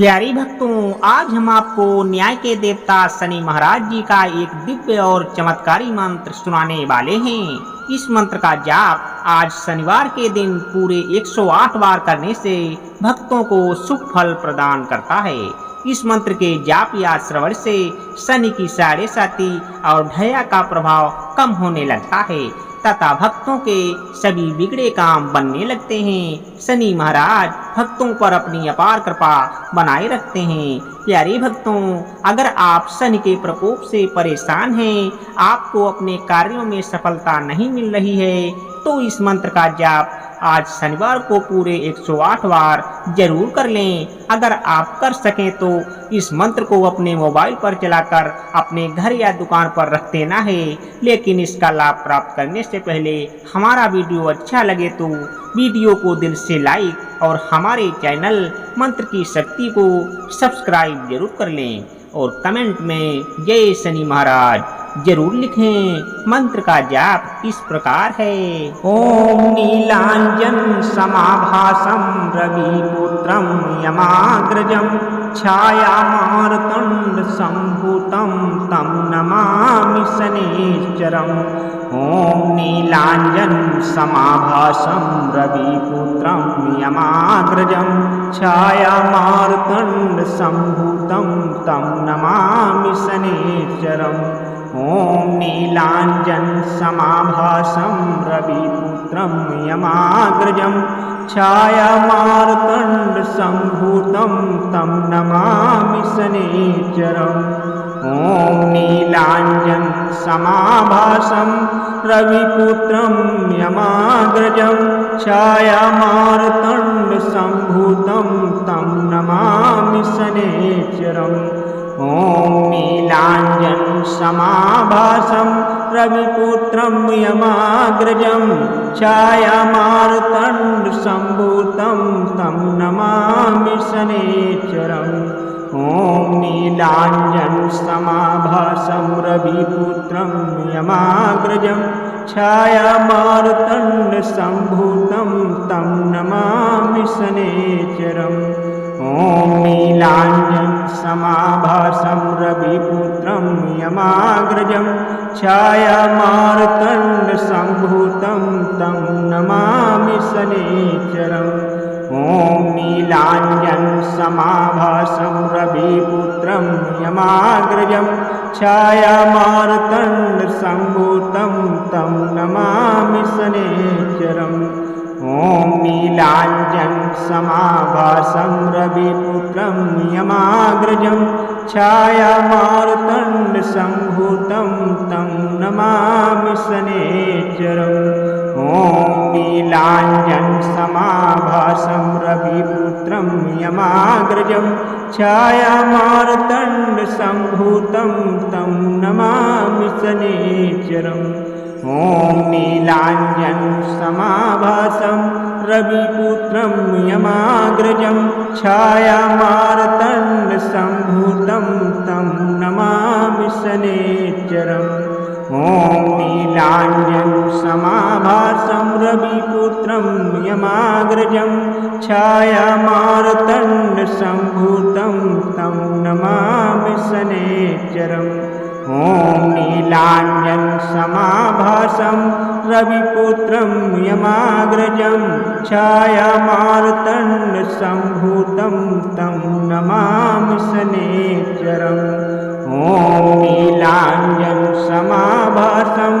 प्यारी भक्तों, आज हम आपको न्याय के देवता शनि महाराज जी का एक दिव्य और चमत्कारी मंत्र सुनाने वाले हैं। इस मंत्र का जाप आज शनिवार के दिन पूरे 108 बार करने से भक्तों को शुभ फल प्रदान करता है। इस मंत्र के जाप या श्रवण से शनि की साढ़े साती और ढैया का प्रभाव कम होने लगता है तथा भक्तों के सभी बिगड़े काम बनने लगते हैं। शनि महाराज भक्तों पर अपनी अपार कृपा बनाए रखते हैं। प्यारे भक्तों, अगर आप शनि के प्रकोप से परेशान हैं, आपको अपने कार्यों में सफलता नहीं मिल रही है, तो इस मंत्र का जाप आज शनिवार को पूरे 108 बार जरूर कर लें। अगर आप कर सकें तो इस मंत्र को अपने मोबाइल पर चलाकर अपने घर या दुकान पर रख देना है। लेकिन इसका लाभ प्राप्त करने से पहले हमारा वीडियो अच्छा लगे तो वीडियो को दिल से लाइक और हमारे चैनल मंत्र की शक्ति को सब्सक्राइब जरूर कर लें और कमेंट में जय शनि महाराज जरूर लिखें। मंत्र का जाप इस प्रकार है। ओम नीलांजन समाभासम रविपुत्रम यमाग्रजम छाया मारतंड संभूतम तम नमामि शनिश्चरम। ओम नीलांजन समाभासम रविपुत्रम यमाग्रजम छाया मारतंड संभूतम तम नमामि शनिश्चरम। ओम नीलांजन समाभासम रविपुत्रम यमाग्रजम छाया मारतंड संभूतम तम नमामि शनिश्चरम। ओम नीलांजन समाभासम रविपुत्रम यमाग्रजम छाया मारतंड संभूतम तम नमामि शनिश्चरम। ओम नीलांजन समाभासम रविपुत्रम यमाग्रजम छाया मारतंड संभूतम तम नमामि शनिश्चरम। ओम नीलांजन समाभासम रविपुत्रम यमाग्रजम छाया मारतंड संभूतम तम नमामि शनिश्चरम। ओम नीलांजन समाभासम रविपुत्रम यमाग्रजम छाया मारतंड संभूतम तम नमामि शनिश्चरम। ओम नीलांजन समाभासम रविपुत्रम यमाग्रजम छाया मारतंड संभूतम तम नमामि शनिश्चरम। ओम नीलांजन समाभासम रविपुत्रम यमाग्रजम छाया मारतंड संभूतम तम नमामि शनिश्चरम। ओम नीलांजन समाभासम रविपुत्रम यमाग्रजम छाया मारतंड संभूतम तम नमामि शनिश्चरम। ओम नीलांजन समाभासम रविपुत्रम यमाग्रजम छाया मारतंड संभूतम तम नमामि शनिश्चरम। ओम नीलांजन समाभासम रविपुत्रम यमाग्रजम छाया मारतंड संभूतम तम नमामि शनिश्चरम। ओम नीलांजन समाभासम रविपुत्रम यमाग्रजम छाया मारतंड संभूतम तम नमामि शनिश्चरम। ओम नीलांजन समाभासम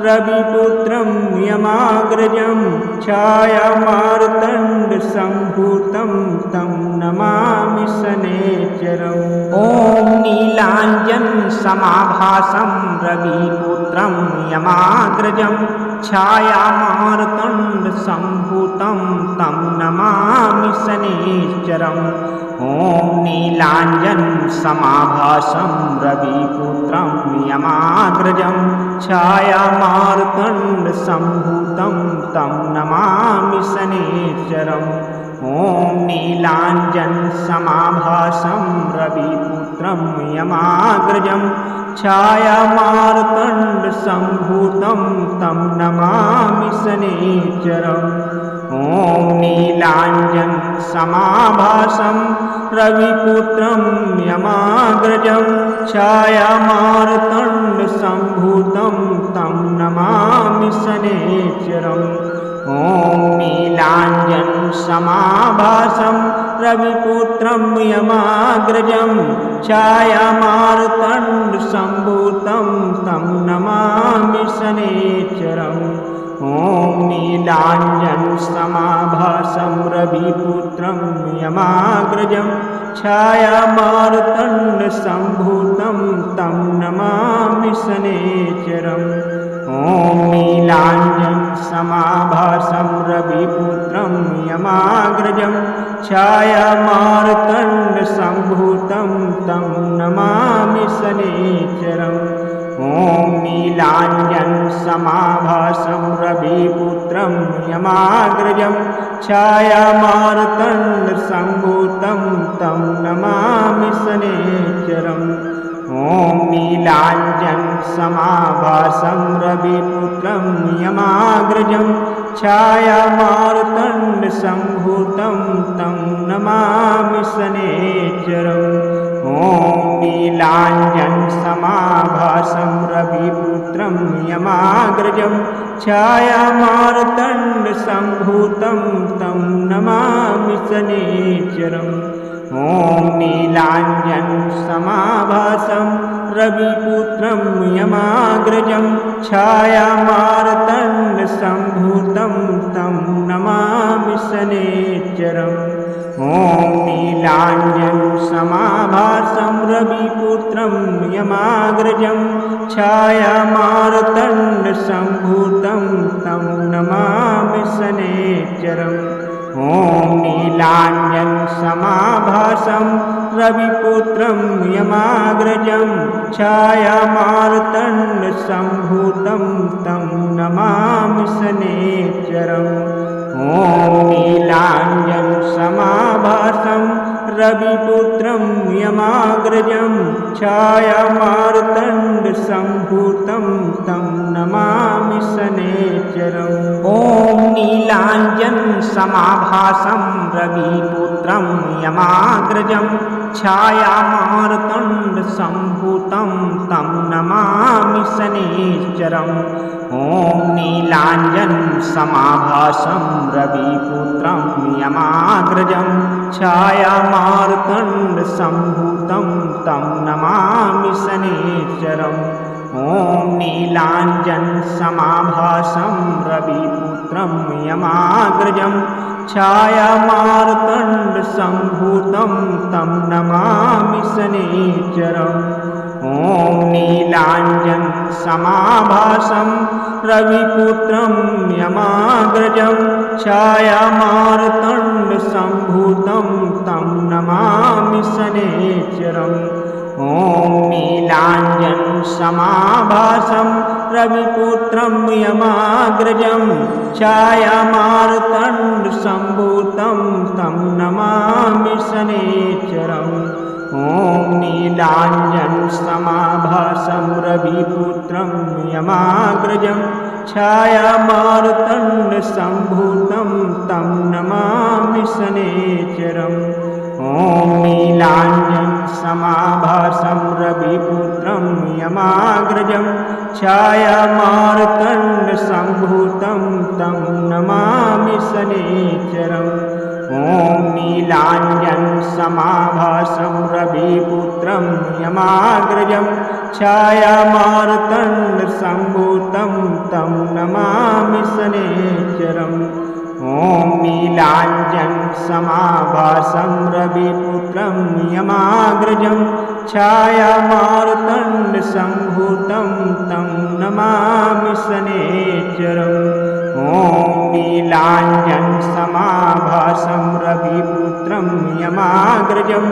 रविपुत्रम यमाग्रजम छाया मारतंड संभूतम तम नमामि शनिश्चरम। ओम नीलांजन समाभासम रविपुत्रम यमाग्रजम छाया मारतंड संभूतम तम नमामि शनिश्चरम। ओम नीलांजन समाभासम रविपुत्रम यमाग्रजम छाया मारतंड संभूतम तम नमामि शनिश्चरम। ओम नीलांजन समाभासम रविपुत्रम रविपुत्रं यमाग्रजं छायामार्तण्डसम्भूतं तं नमामि शनैश्चरम्। ॐ नीलाञ्जनसमाभासं रविपुत्रं यमाग्रजं छायामार्तण्डसम्भूतं तं नमामि शनैश्चरम्। ॐ नीलाञ्जनसमाभासं रविपुत्रं यमाग्रजं छायामार्तण्डसम्भूतं तं नमामि शनैश्चरम्। ॐ नीलाञ्जनसमाभासं रविपुत्रं यमाग्रजं छायामार्तण्डसम्भूतं तं नमामि शनैश्चरम्। ॐ नीलाञ्जनसमाभासं रविपुत्रं यमाग्रजं छायामार्तण्डसम्भूतं तं नमामि शनैश्चरम्। ॐ नीलाञ्जनसमाभासं रविपुत्रं यमाग्रजं छायामार्तण्डसम्भूतं तं नमामि शनैश्चरम्। ॐ नीलाञ्जनसमाभासं रविपुत्रं यमाग्रजं छायामार्तण्डसम्भूतं तं नमामि शनैश्चरम्। ॐ नीलाञ्जनसमाभासं रविपुत्रं यमाग्रजं छायामार्तण्डसम्भूतं तं नमामि शनैश्चरम्। ॐ नीलाञ्जनसमाभासं रविपुत्रं यमाग्रजं छायामार्तण्डसम्भूतं तं नमामि शनैश्चरम्। ॐ नीलाञ्जनसमाभासं रविपुत्रं यमाग्रजं छायामार्तण्डसम्भूतं तं नमामि शनैश्चरम्। ॐ नीलाञ्जनसमाभासं रविपुत्रं यमाग्रजं छायामार्तण्डसम्भूतं तं नमामि शनैश्चरम्। ॐ नीलाञ्जनसमाभासं रविपुत्रं यमाग्रजं छायामार्तण्डसम्भूतं तं नमामि शनैश्चरम्। ॐ नीलाञ्जनसमाभासं रविपुत्रं यमाग्रजं छायामार्तण्डसम्भूतं तं नमामि शनैश्चरम्। ॐ नीलाञ्जनसमाभासं रविपुत्रं यमाग्रजं छायामार्तण्डसम्भूतं तं नमामि शनैश्चरम्। ॐ नीलाञ्जनसमाभासं रविपुत्रं यमाग्रजं छायामार्तण्डसम्भूतं तं नमामि शनैश्चरम्। ॐ नीलाञ्जनसमाभासं रविपुत्रं यमाग्रजं छायामार्तण्डसम्भूतं तं नमामि शनैश्चरम्। ॐ नीलाञ्जनसमाभासं रविपुत्रं यमाग्रजं छायामार्तण्डसम्भूतं तं नमामि शनैश्चरम्। ॐ नीलाञ्जनसमाभासं रविपुत्रं यमाग्रजं छायामार्तण्डसम्भूतं तं नमामि शनैश्चरम्। ॐ नीलाञ्जनसमाभासं रविपुत्रं यमाग्रजं छायामार्तण्डसम्भूतं तं नमामि शनैश्चरम्। ॐ नीलाञ्जनसमाभासं रविपुत्रं यमाग्रजं छायामार्तण्डसम्भूतं तं नमामि शनैश्चरम्। ॐ नीलाञ्जनसमाभासं रविपुत्रं यमाग्रजं छायामार्तण्डसम्भूतं तं नमामि शनैश्चरम्। ॐ नीलाञ्जनसमाभासं रविपुत्रं यमाग्रजं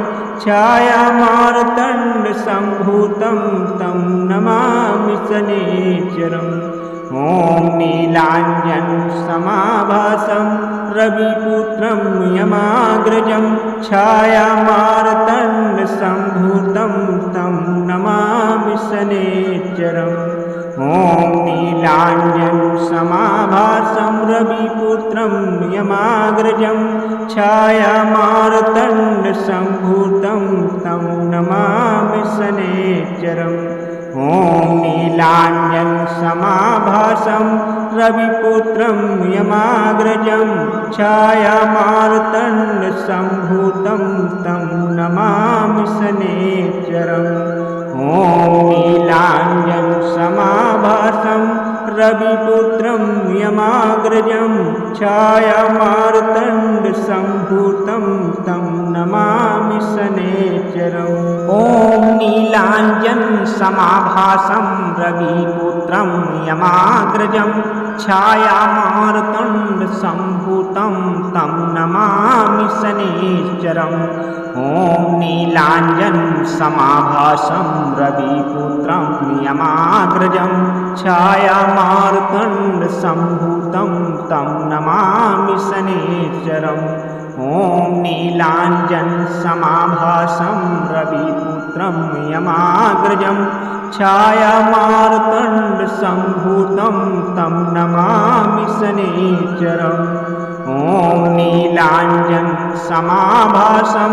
छायामार्तण्डसम्भूतं तं नमामि शनैश्चरम्। ॐ ॐ नीलाञ्जनसमाभासं रविपुत्रं यमाग्रजं छायामार्तण्डसम्भूतं तं नमामि शनैश्चरम् ॐ नीलाञ्जनसमाभासं रविपुत्रं यमाग्रजं छायामार्तण्डसम्भूतं तं नमामि शनैश्चरम् ॐ नीलाञ्जनसमाभासं रविपुत्रं यमाग्रजं छायामार्तण्डसम्भूतं तं नमामि शनैश्चरम् ॐ नीलाञ्जनसमाभासं रविपुत्रं यमाग्रजं छायामार्तण्डसम्भूतं तं नमामि शनैश्चरम् ॐ नीलाञ्जनसमाभासं रविपुत्रं यमाग्रजं छायामार्तण्डसम्भूतं तं नमामि शनैश्चरम् ॐ नीलाञ्जनसमाभासं रविपुत्रं यमाग्रजं छायामार्तण्डसम्भूतं तं नमामि शनैश्चरम् ॐ नीलाञ्जनसमाभासं रविपुत्रं यमाग्रजं छायामार्तण्डसम्भूतं तं नमामि शनैश्चरम् ॐ नीलाञ्जनसमाभासं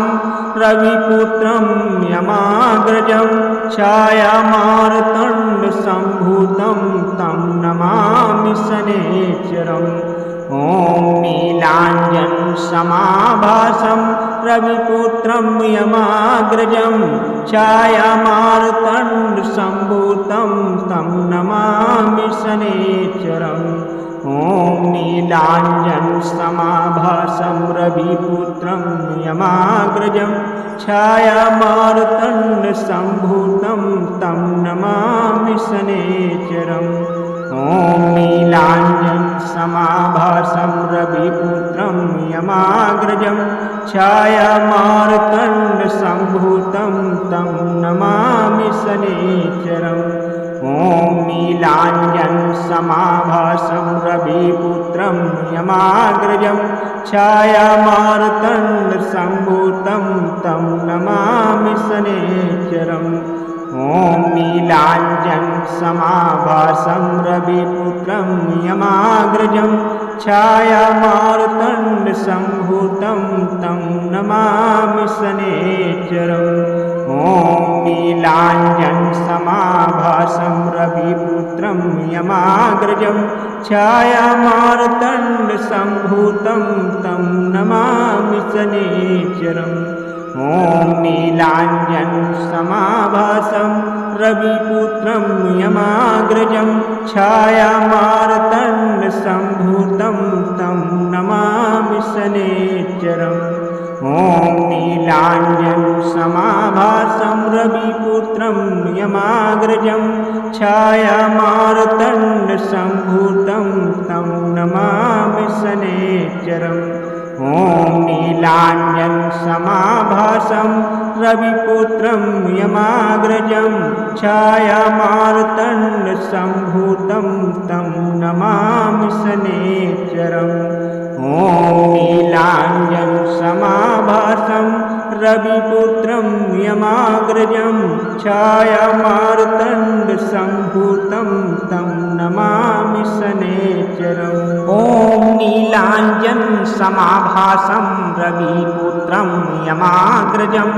रविपुत्रं यमाग्रजं छायामार्तण्डसम्भूतं तं नमामि शनैश्चरम् ॐ नीलाञ्जनसमाभासं रविपुत्रं यमाग्रजं छायामार्तण्डसम्भूतं तं नमामि शनैश्चरम् ॐ नीलाञ्जनसमाभासं रविपुत्रं यमाग्रजं छायामार्तण्डसम्भूतं तं नमामि शनैश्चरम् ॐ नीलाञ्जनसमाभासं रविपुत्रं यमाग्रजं छायामार्तण्डसम्भूतं तं नमामि शनैश्चरम् ॐ नीलाञ्जनसमाभासं रविपुत्रं यमाग्रजं छायामार्तण्डसम्भूतं तं नमामि शनैश्चरम् ॐ नीलाञ्जनसमाभासं रविपुत्रं यमाग्रजं छायामार्तण्डसम्भूतं तं नमामि शनैश्चरम् ॐ नीलाञ्जनसमाभासं रविपुत्रं यमाग्रजं छायामार्तण्डसम्भूतं तं नमामि शनैश्चरम् ॐ नीलाञ्जनसमाभासं रविपुत्रं यमाग्रजं छायामार्तण्डसम्भूतं तं नमामि शनैश्चरम् ॐ नीलाञ्जनसमाभासं रविपुत्रं यमाग्रजं छायामार्तण्डसम्भूतं तं नमामि शनैश्चरम् ॐ नीलाञ्जनसमाभासं रविपुत्रं यमाग्रजं छायामार्तण्डसम्भूतं तं नमामि शनैश्चरम् ॐ नीलाञ्जनसमाभासं रविपुत्रं यमाग्रजं छायामार्तण्डसम्भूतं तं नमामि शनैश्चरम् ॐ नीलाञ्जनसमाभासं रविपुत्रं यमाग्रजं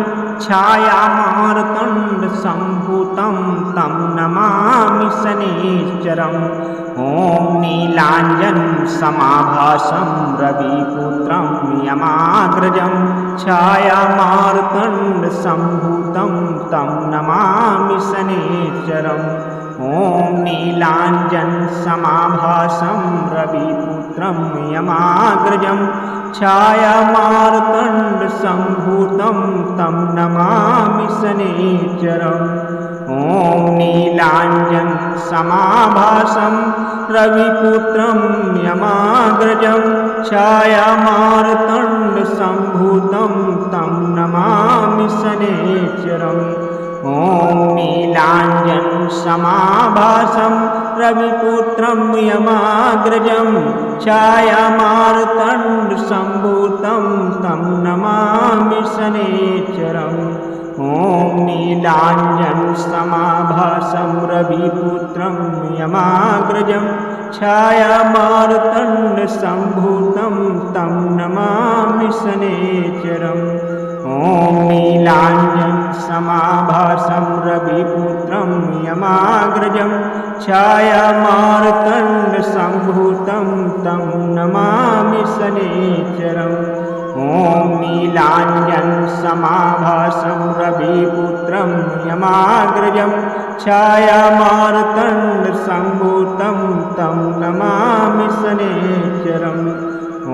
छायामार्तण्डसम्भूतं तं नमामि शनैश्चरम् ॐ नीलाञ्जनसमाभासं रविपुत्रं यमाग्रजं छायामार्तण्डसम्भूतं तं नमामि शनैश्चरम् ॐ नीलाञ्जनसमाभासं रविपुत्रं यमाग्रजं छायामार्तण्डसम्भूतं तं नमामि शनैश्चरम् ॐ नीलाञ्जनसमाभासं रविपुत्रं यमाग्रजं छायामार्तण्डसम्भूतं तं नमामि शनैश्चरम् ॐ ॐ नीलाञ्जनसमाभासं रविपुत्रं यमाग्रजं छायामार्तण्डसम्भूतं तं नमामि शनैश्चरम् ॐ नीलाञ्जनसमाभासं रविपुत्रं यमाग्रजं छायामार्तण्डसम्भूतं तं नमामि शनैश्चरम् ॐ नीलाञ्जनसमाभासं रविपुत्रं यमाग्रजं छायामार्तण्डसम्भूतं तं नमामि शनैश्चरम् ॐ नीलाञ्जनसमाभासं रविपुत्रं यमाग्रजं छायामार्तण्डसम्भूतं तं नमामि शनैश्चरम् ॐ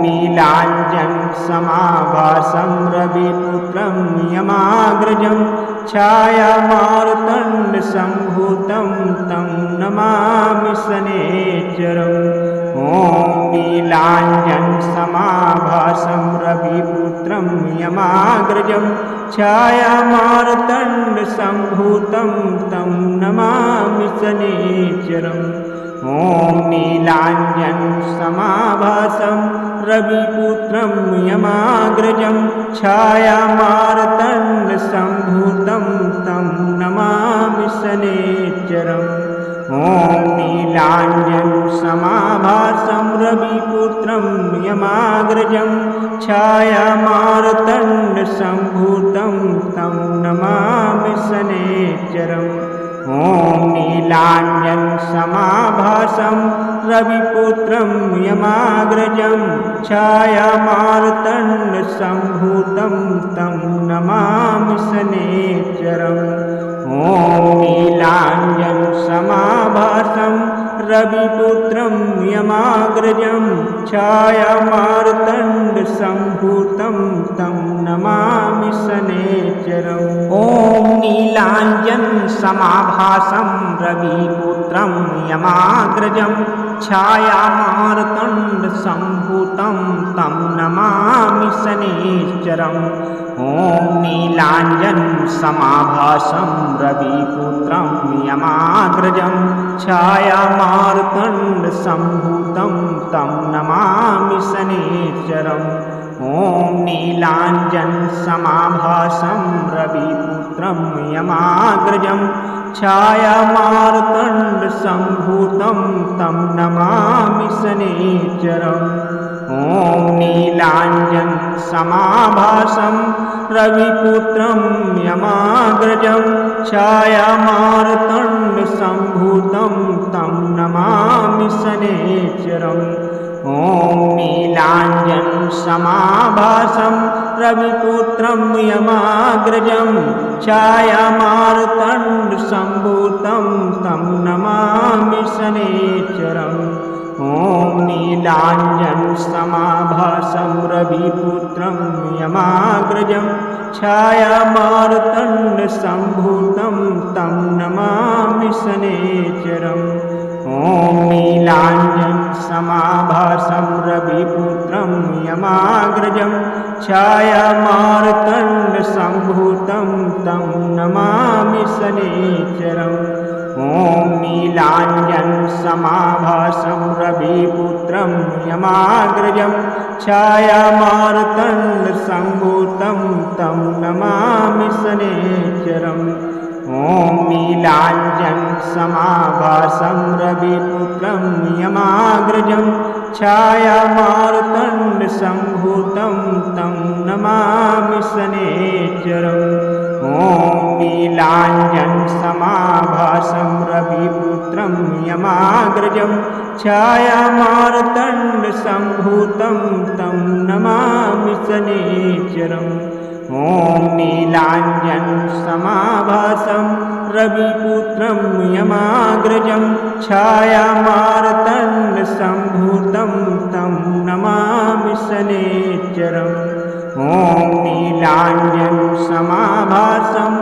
नीलाञ्जनसमाभासं रविपुत्रं यमाग्रजं छायामार्तण्डसम्भूतं तं नमामि शनैश्चरम् ॐ नीलाञ्जनसमाभासं रविपुत्रं यमाग्रजं छायामार्तण्डसम्भूतं तं नमामि शनैश्चरम् ॐ नीलाञ्जनसमाभासं रविपुत्रं यमाग्रजं छायामार्तण्डसम्भूतं तं नमामि शनैश्चरम् ॐ नीलाञ्जनसमाभासं रविपुत्रं यमाग्रजं छायामार्तण्डसम्भूतं तं नमामि शनैश्चरम् ॐ नीलाञ्जनसमाभासं रविपुत्रं यमाग्रजं छायामार्तण्डसम्भूतं तं नमामि शनैश्चरम् ॐ नीलाञ्जनसमाभासं रविपुत्रं यमाग्रजं छायामार्तण्डसम्भूतं तं नमामि शनैश्चरम् ॐ नीलाञ्जनसमाभासं रविपुत्रं यमाग्रजं छायामार्तण्डसम्भूतं तं नमामि शनैश्चरम् ॐ नीलाञ्जनसमाभासं रविपुत्रं यमाग्रजं छायामार्तण्डसम्भूतं तं नमामि शनैश्चरम् ॐ नीलाञ्जनसमाभासं रविपुत्रं यमाग्रजं छायामार्तण्डसम्भूतं तं नमामि शनैश्चरम् ॐ नीलाञ्जनसमाभासं रविपुत्रं यमाग्रजं छायामार्तण्डसम्भूतं तं नमामि शनैश्चरम् ॐ नीलाञ्जनसमाभासं रविपुत्रं यमाग्रजं छायामार्तण्डसम्भूतं तं नमामि शनैश्चरम् ॐ नीलाञ्जनसमाभासं रविपुत्रं यमाग्रजं छायामार्तण्डसम्भूतं तं नमामि शनैश्चरम् ॐ नीलाञ्जनसमाभासं रविपुत्रं यमाग्रजं छायामार्तण्डसम्भूतं तं नमामि शनैश्चरम् ॐ नीलाञ्जनसमाभासं रविपुत्रं यमाग्रजं छायामार्तण्डसम्भूतं तं नमामि शनैश्चरम् ॐ नीलाञ्जनसमाभासं रविपुत्रं यमाग्रजं छायामार्तण्डसम्भूतं तं नमामि शनैश्चरम् ॐ नीलाञ्जनसमाभासं रविपुत्रं यमाग्रजं छायामार्तण्डसम्भूतं तं नमामि शनैश्चरम् ॐ नीलाञ्जनसमाभासं रविपुत्रं यमाग्रजं छायामार्तण्डसम्भूतं तं नमामि शनैश्चरम् ॐ नीलाञ्जनसमाभासं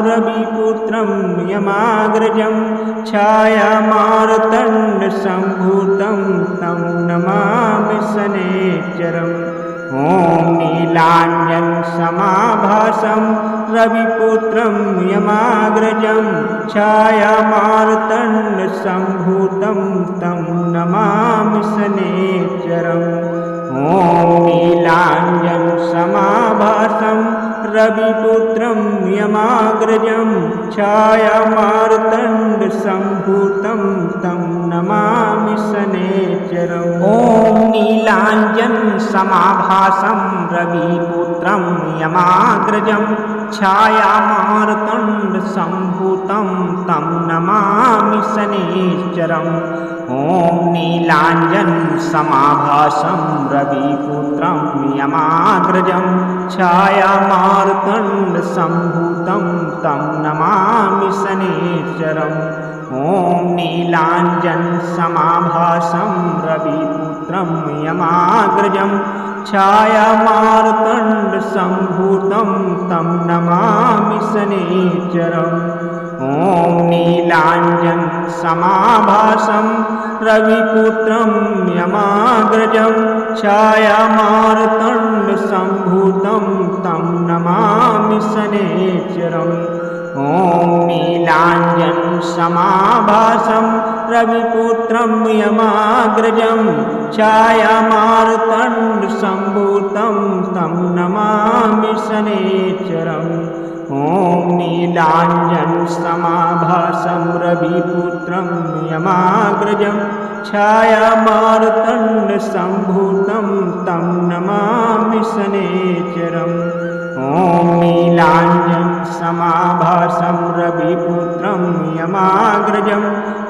रविपुत्रं यमाग्रजं छायामार्तण्डसम्भूतं तं नमामि शनैश्चरम् ॐ नीलाञ्जनसमाभासं रविपुत्रं यमाग्रजं छायामार्तण्डसम्भूतं तं नमामि शनैश्चरम् ॐ नीलाञ्जनसमाभासं रविपुत्रं यमाग्रजं छायामार्तण्डसम्भूतं तं नमामि शनैश्चरम् ॐ नीलाञ्जनसमाभासं रविपुत्रं यमाग्रजं छायामार्तण्डसम्भूतं तं नमामि शनैश्चरम् ॐ नीलाञ्जनसमाभासं रविपुत्रं यमाग्रजं छायामार्तण्डसम्भूतं तं नमामि शनैश्चरम् ॐ नीलाञ्जनसमाभासं रविपुत्रं यमाग्रजं छायामार्तण्डसम्भूतं तं नमामि शनैश्चरम् ॐ नीलाञ्जनसमाभासं रविपुत्रं यमाग्रजं छायामार्तण्डसम्भूतं तं नमामि शनैश्चरम् ॐ नीलाञ्जनसमाभासं रविपुत्रं यमाग्रजं छायामार्तण्डसम्भूतं तं नमामि शनैश्चरम् ॐ नीलाञ्जनसमाभासं रविपुत्रं यमाग्रजं छायामार्तण्डसम्भूतं तं नमामि शनैश्चरम् ॐ नीलाञ्जनसमाभासं रविपुत्रं यमाग्रजं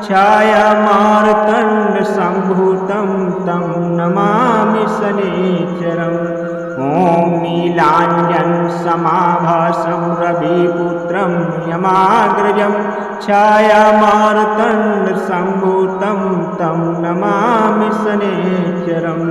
छायामार्तण्डसम्भूतं तं नमामि शनैश्चरम् ॐ नीलाञ्जनसमाभासं रविपुत्रं यमाग्रजं छायामार्तण्डसम्भूतं तं नमामि शनैश्चरम्।